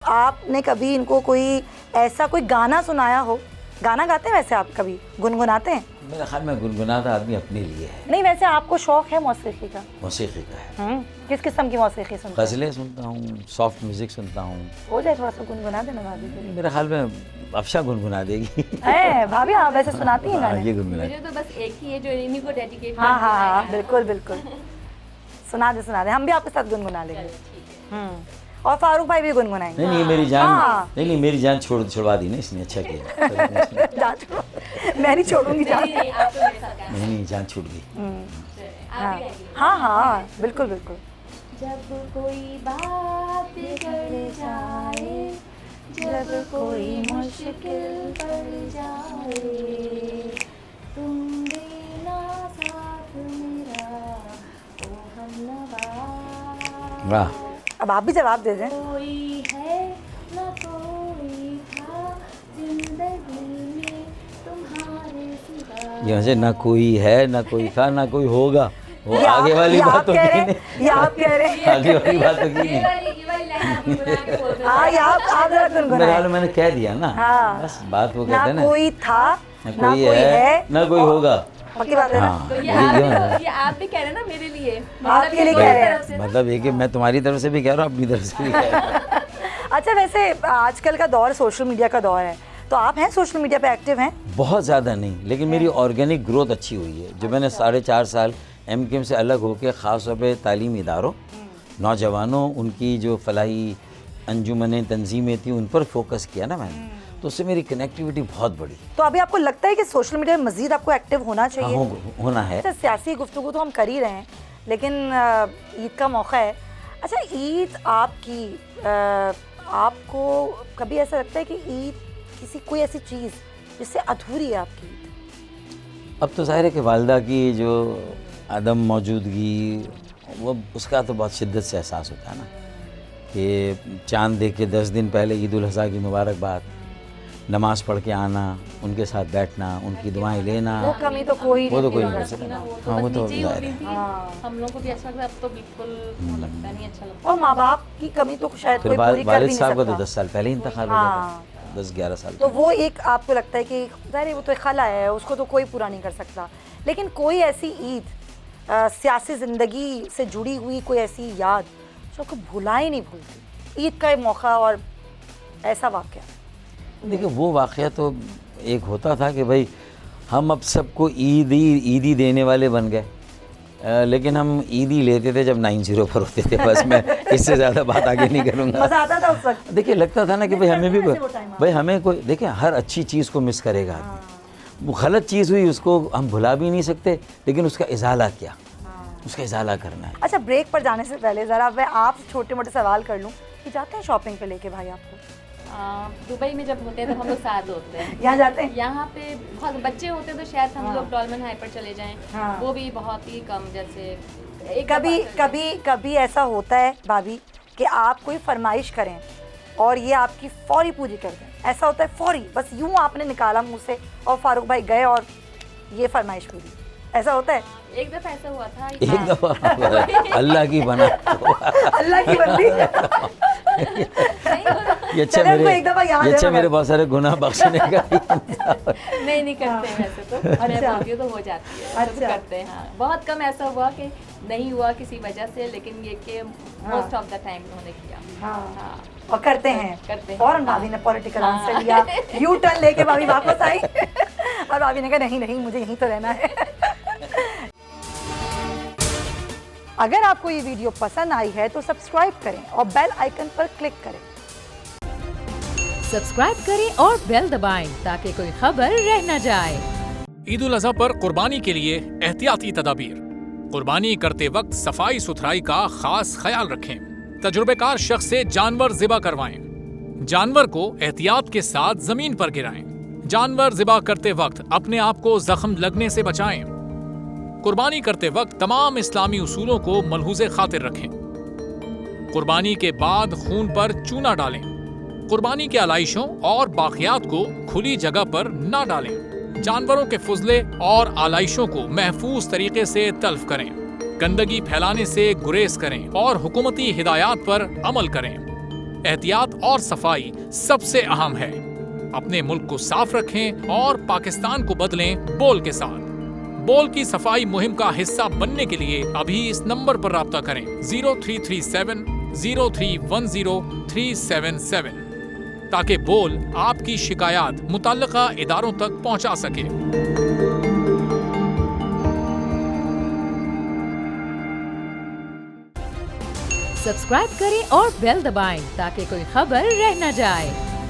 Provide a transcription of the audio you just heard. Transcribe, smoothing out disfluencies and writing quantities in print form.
आपने कभी इनको कोई ऐसा कोई गाना सुनाया हो? गाना गाते हैं वैसे आप, कभी गुनगुनाते हैं? मेरा ख्याल में गुनगुनाता आदमी अपने लिए है। नहीं, वैसे आपको शौक है मौसीकी का? मौसीकी का है। किस किस्म की मौसीकी सुनते हैं? गज़लें सुनता हूँ, सॉफ्ट म्यूजिक सुनता हूँ। हो जाए थोड़ा सा गुनगुना देना भाभी के लिए। मेरे ख्याल में अफशा गुनगुना देगी। है भाभी, आप वैसे सुनाती हैं गाने? ये गुनगुना। मुझे तो बस एक ही है जो इन्हीं को डेडिकेट हाँ हाँ हाँ, बिल्कुल बिल्कुल। सुना दे, हम भी आपके साथ गुनगुना लेंगे। और फारूक भाई भी गुनगुनाएंगे। नहीं मेरी जान, हाँ। नहीं मेरी जान छुड़वा दी ना इसने, अच्छा किया। जान छोड़ो, मैं नहीं छोड़ूंगी जान। नहीं जान छूट गई। हाँ हाँ बिल्कुल बिल्कुल। जब कोई बात बिगड़ जाए, जब कोई मुश्किल पड़ जाए, तुम देना साथ मेरा ओ हमनवा। वाह। अब आप भी जवाब दे दें। कोई है न कोई था जिंदगी में तुम्हारे सिवा। यहाँ से ना कोई है, ना कोई था, ना कोई होगा। वो आगे वाली बात तो की नहीं। ये आप कह रहे हैं। आगे वाली बात तो की नहीं। ये वाली लाइन आप बुला के बोल रहे हो। हाँ, ये आप जरा मेरे गुनगुनाएं। ख्याल में मैंने कह दिया ना। हाँ। बस बात वो ना कहते हैं ना, कोई था, ना ना कोई कोई है, ना कोई होगा। पक्की बात है ना? हाँ, तो ये जो है, ये आप भी कह रहे हैं ना मेरे लिए, आपके लिए मेरी कह रहे हैं। तरफ से ना। मतलब ये कि मैं तुम्हारी तरफ से भी कह रहा हूँ, अपनी तरफ से भी कह रहा हूँ। अच्छा, वैसे आजकल का दौर सोशल मीडिया का दौर है, तो आप हैं सोशल मीडिया पे एक्टिव हैं? बहुत ज़्यादा नहीं, लेकिन मेरी ऑर्गेनिक ग्रोथ अच्छी हुई है। जो मैंने 4.5 साल MKM से अलग होकर ख़ास तौर पे तालीमी इदारों, नौजवानों, उनकी जो फलाही अंजुमनें तंजीमें थी उन पर फोकस किया ना मैंने, तो उससे मेरी कनेक्टिविटी बहुत बढ़ी। तो अभी आपको लगता है कि सोशल मीडिया में मजीद आपको एक्टिव होना चाहिए? होना है। अच्छा, सियासी गुफ्तगू तो हम कर ही रहे हैं, लेकिन ईद का मौका है। अच्छा, ईद आपकी आपको कभी ऐसा लगता है कि ईद किसी कोई ऐसी चीज़ जिससे अधूरी है आपकी ईद? अब तो ज़ाहिर है कि वालदा की जो अदम मौजूदगी, वो उसका तो बहुत शिद्दत से एहसास होता है ना, कि चाँद देख के 10 दिन पहले ईद उल अज़हा की मुबारकबाद, नमाज़ पढ़ के आना, उनके साथ बैठना, उनकी दुआएं लेना, वो कमी तो कोई वो तो कोई नहीं नहीं कर सकता। हाँ, वो तो ज़ाहिर है। हम लोगों को भी अच्छा लगता है, अब तो बिल्कुल लगता नहीं अच्छा लगता। और माँ बाप की कमी तो शायद फिर कोई पूरी कर भी वालिद नहीं साहब का तो सकता। 10 साल पहले ही इंतकाल हो गया था, 10-11 साल। तो वो एक आपको लगता है कि ज़ाहिर है वो तो एक खला है, उसको तो कोई पूरा नहीं कर सकता, लेकिन कोई ऐसी ईद सियासी ज़िंदगी से जुड़ी हुई कोई ऐसी याद जो आपको भुला ही नहीं भूलती, ईद का एक मौका और ऐसा वाक़या? देखिए, वो वाक़या तो एक होता था कि भाई हम अब सबको ईदी देने वाले बन गए, लेकिन हम ईदी लेते थे जब 9-0 पर होते थे। बस मैं इससे ज़्यादा बात आगे नहीं करूँगा। मज़ा आता था उस वक्त? देखिए, लगता था ना कि भाई हमें भी भाई हमें कोई, देखिए हर अच्छी चीज़ को मिस करेगा आदमी। वो गलत चीज़ हुई उसको हम भुला भी नहीं सकते, लेकिन उसका इजाला क्या, उसका इजाला करना है। अच्छा, ब्रेक पर जाने से पहले ज़रा मैं आप छोटे मोटे सवाल कर लूँ कि जाते हैं शॉपिंग पे लेके भाई आपको? दुबई में जब होते हैं तो हम लोग साथ होते हैं। यहाँ जाते हैं? यहाँ पे बहुत बच्चे होते हैं तो शायद हम लोग डॉल्मेन हाई पर चले जाएं। हाँ। वो भी बहुत ही कम, जैसे कभी ऐसा होता है भाभी कि आप कोई फरमाइश करें और ये आपकी फौरी पूरी कर दें? ऐसा होता है फौरी, बस यूं आपने निकाला मुंह से और फारूक भाई गए और ये फरमाइश पूरी, ऐसा होता है? एक दफ़ा ऐसा हुआ था। एक दफ़ा अल्लाह की बना अल्लाह की बंदी। ये अच्छा चलिए, आपको एक दफ़ा याद है मेरे मगर। बहुत सारे गुनाह बख्शने का नहीं करते हैं वैसे तो। मैं बोलती हूँ तो हो जाती है, ऐसे तो अच्छा। करते हैं। हाँ, बहुत कम ऐसा हुआ कि नहीं हुआ किसी वजह से, लेकिन ये कि मोस्ट ऑफ द टाइम उन्होंने किया। हाँ, और करते हैं। फौरन भाभी ने पॉलिटिकल हाँ। आंसर लिया, यू टर्न लेके भाभी वापस आई और भाभी ने कहा नहीं मुझे यहीं तो रहना है। अगर आपको ये वीडियो पसंद आई है तो सब्सक्राइब करें और बेल आइकन पर क्लिक करें। सब्सक्राइब करें और बेल दबाएं ताकि कोई खबर रह न जाए। ईद उल अज़हा पर कुर्बानी के लिए एहतियाती तदाबीर। कुर्बानी करते वक्त सफाई सुथराई का खास ख्याल रखें। तजुर्बेकार शख्स से जानवर ज़िबा करवाएं। जानवर को एहतियात के साथ जमीन पर गिराएं। जानवर ज़िबा करते वक्त अपने आप को जख्म लगने से बचाएं। कुर्बानी करते वक्त तमाम इस्लामी उसूलों को मलहूज़े खातिर रखें। कुर्बानी के बाद खून पर चूना डालें। कुर्बानी के आलाइशों और बाकियात को खुली जगह पर ना डालें। जानवरों के फुजले और आलाइशों को महफूज तरीके से तल्फ करें। गंदगी फैलाने से गुरेज करें और हुकूमती हिदायत पर अमल करें। एहतियात और सफाई सबसे अहम है। अपने मुल्क को साफ रखें और पाकिस्तान को बदलें बोल के साथ। बोल की सफाई मुहिम का हिस्सा बनने के लिए अभी इस नंबर पर राब्ता करें 0337 0310 ताकि बोल आपकी शिकायत मुतल्लिका इदारों तक पहुंचा सके। सब्सक्राइब करें और बेल दबाएं ताकि कोई खबर रह न जाए।